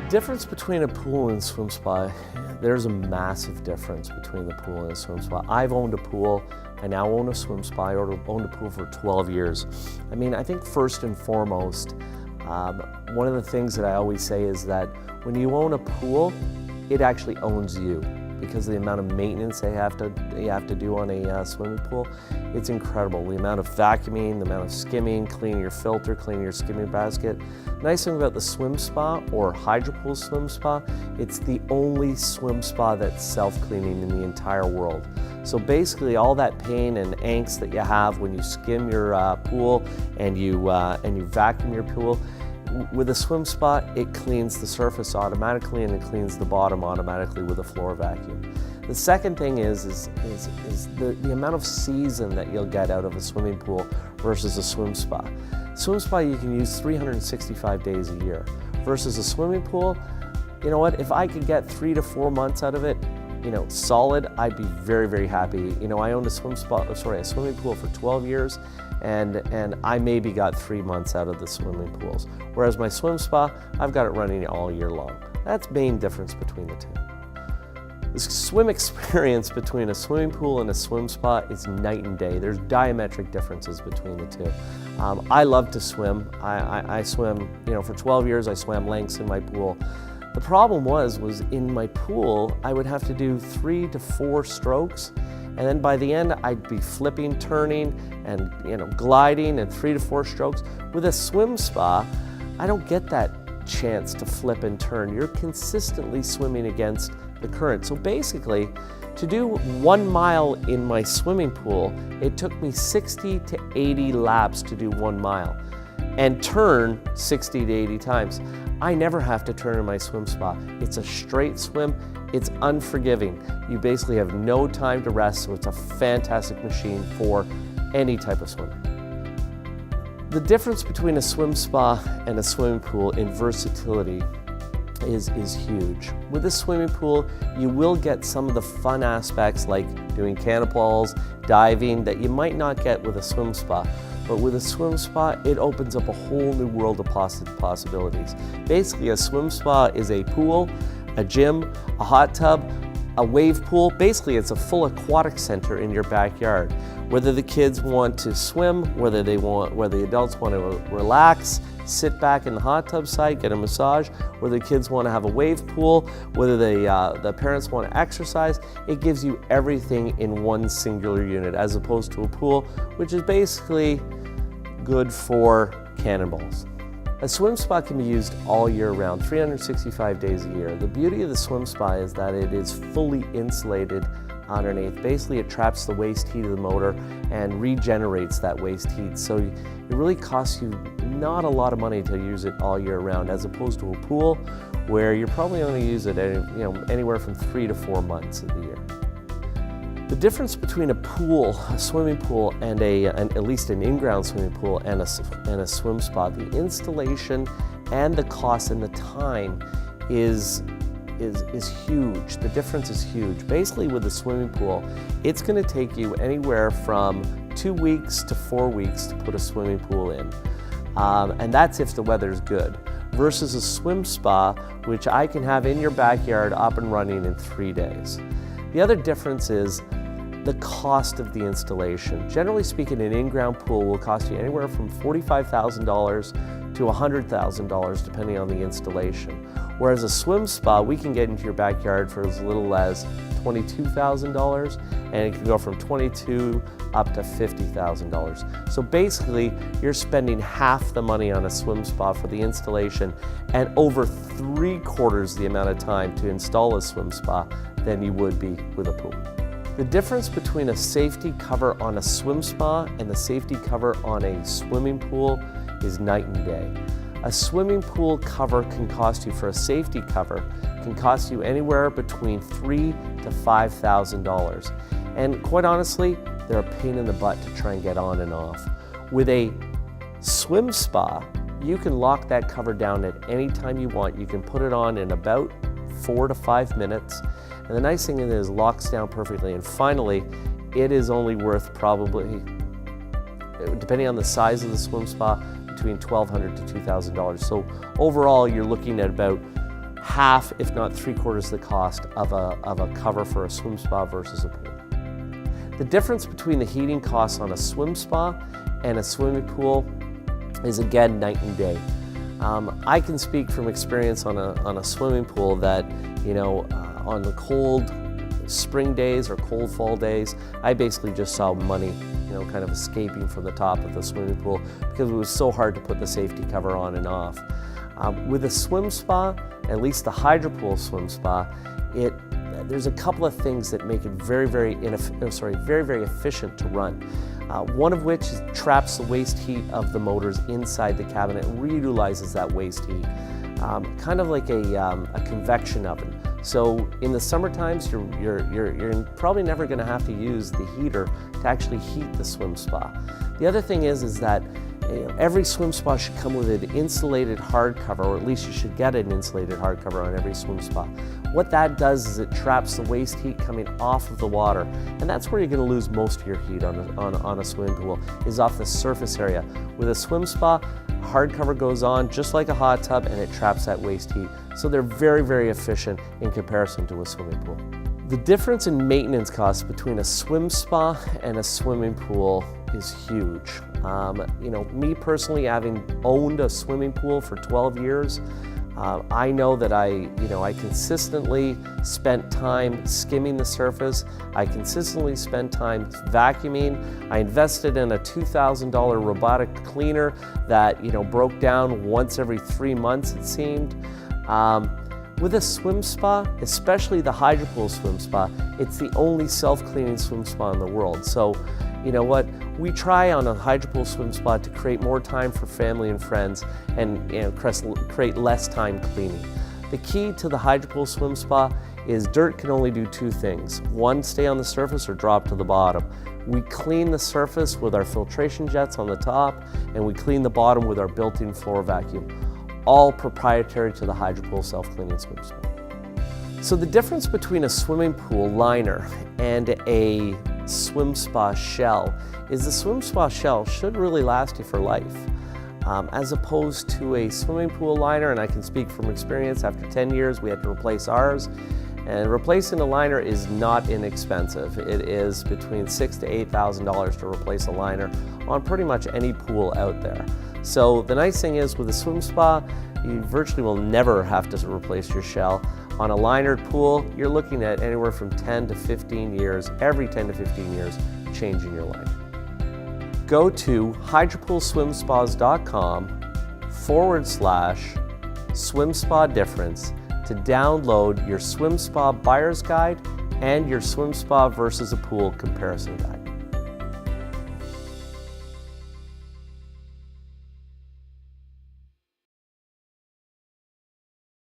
Difference between a pool and swim spa, there's a massive difference between the pool and a swim spa. I've owned a pool, I now own a swim spa. I owned a pool for 12 years. I think first and foremost, one of the things that I always say is that when you own a pool, it actually owns you, because of the amount of maintenance you have to do on a swimming pool. It's incredible. The amount of vacuuming, the amount of skimming, cleaning your filter, cleaning your skimming basket. Nice thing about the swim spa or HydroPool swim spa, it's the only swim spa that's self-cleaning in the entire world. So basically all that pain and angst that you have when you skim your pool and you vacuum your pool, with a swim spa, it cleans the surface automatically and it cleans the bottom automatically with a floor vacuum. The second thing is the amount of season that you'll get out of a swimming pool versus a swim spa. Swim spa you can use 365 days a year versus a swimming pool. You know what? If I could get 3 to 4 months out of it, solid, I'd be very, very happy. I owned a swimming pool for 12 years. And I maybe got 3 months out of the swimming pools. Whereas my swim spa, I've got it running all year long. That's the main difference between the two. The swim experience between a swimming pool and a swim spa is night and day. There's diametric differences between the two. I love to swim. I swim, for 12 years I swam lengths in my pool. The problem was in my pool, I would have to do 3 to 4 strokes. And then by the end, I'd be flipping, turning, and gliding, and 3 to 4 strokes. With a swim spa, I don't get that chance to flip and turn. You're consistently swimming against the current. So basically, to do 1 mile in my swimming pool, it took me 60 to 80 laps to do 1 mile, and turn 60 to 80 times. I never have to turn in my swim spa. It's a straight swim. It's unforgiving. You basically have no time to rest, so it's a fantastic machine for any type of swimmer. The difference between a swim spa and a swimming pool in versatility is huge. With a swimming pool, you will get some of the fun aspects like doing cannonballs, diving, that you might not get with a swim spa. But with a swim spa, it opens up a whole new world of possibilities. Basically, a swim spa is a pool, a gym, a hot tub, a wave pool. Basically, it's a full aquatic center in your backyard. Whether the kids want to swim, whether the adults want to relax, sit back in the hot tub side, get a massage, whether the kids want to have a wave pool, whether the parents want to exercise, it gives you everything in one singular unit, as opposed to a pool, which is basically good for cannonballs. A swim spa can be used all year round, 365 days a year. The beauty of the swim spa is that it is fully insulated underneath. Basically, it traps the waste heat of the motor and regenerates that waste heat. So it really costs you not a lot of money to use it all year round, as opposed to a pool where you're probably only use it anywhere from 3 to 4 months of the year. The difference between a pool, a swimming pool, and at least an in-ground swimming pool and a swim spa, the installation and the cost and the time is huge. The difference is huge. Basically, with a swimming pool, it's going to take you anywhere from 2 weeks to 4 weeks to put a swimming pool in. And that's if the weather's good. Versus a swim spa, which I can have in your backyard up and running in 3 days. The other difference is the cost of the installation. Generally speaking, an in-ground pool will cost you anywhere from $45,000 to $100,000 depending on the installation. Whereas a swim spa, we can get into your backyard for as little as $22,000, and it can go from $22,000 up to $50,000. So basically, you're spending half the money on a swim spa for the installation and over 3/4 the amount of time to install a swim spa than you would be with a pool. The difference between a safety cover on a swim spa and the safety cover on a swimming pool is night and day. A swimming pool cover can cost you, for a safety cover, can cost you anywhere between $3,000 to $5,000. And quite honestly, they're a pain in the butt to try and get on and off. With a swim spa, you can lock that cover down at any time you want. You can put it on in about 4 to 5 minutes. And the nice thing is it locks down perfectly. And finally, it is only worth probably, depending on the size of the swim spa, between $1,200 to $2,000. So overall, you're looking at about half, if not 3/4 the cost of a cover for a swim spa versus a pool. The difference between the heating costs on a swim spa and a swimming pool is again night and day. I can speak from experience on a swimming pool that, on the cold spring days or cold fall days, I basically just saw money, kind of escaping from the top of the swimming pool because it was so hard to put the safety cover on and off. With a swim spa, at least the HydroPool swim spa, there's a couple of things that make it very, very efficient to run. One of which is traps the waste heat of the motors inside the cabinet and reutilizes that waste heat, kind of like a convection oven. So in the summer times, you're probably never going to have to use the heater to actually heat the swim spa. The other thing is that every swim spa should come with an insulated hardcover, or at least you should get an insulated hardcover on every swim spa. What that does is it traps the waste heat coming off of the water, and that's where you're going to lose most of your heat on a swimming pool, is off the surface area. With a swim spa, hardcover goes on just like a hot tub and it traps that waste heat. So they're very, very efficient in comparison to a swimming pool. The difference in maintenance costs between a swim spa and a swimming pool is huge. Me personally, having owned a swimming pool for 12 years, I know that I consistently spent time skimming the surface. I consistently spent time vacuuming. I invested in a $2,000 robotic cleaner that broke down once every 3 months, it seemed. With a swim spa, especially the HydroPool swim spa, it's the only self-cleaning swim spa in the world. So, you know what? We try on a HydroPool swim spa to create more time for family and friends and create less time cleaning. The key to the HydroPool swim spa is dirt can only do two things. One, stay on the surface or drop to the bottom. We clean the surface with our filtration jets on the top, and we clean the bottom with our built-in floor vacuum. All proprietary to the HydroPool self-cleaning swim spa. So the difference between a swimming pool liner and a swim spa shell is the swim spa shell should really last you for life. As opposed to a swimming pool liner, and I can speak from experience, after 10 years we had to replace ours, and replacing a liner is not inexpensive. It is between $6,000 to $8,000 to replace a liner on pretty much any pool out there. So the nice thing is with a swim spa, you virtually will never have to replace your shell. On a linered pool, you're looking at anywhere from 10 to 15 years, every 10 to 15 years, changing your liner. Go to hydropoolswimspas.com/swim spa difference to download your swim spa buyer's guide and your swim spa versus a pool comparison guide.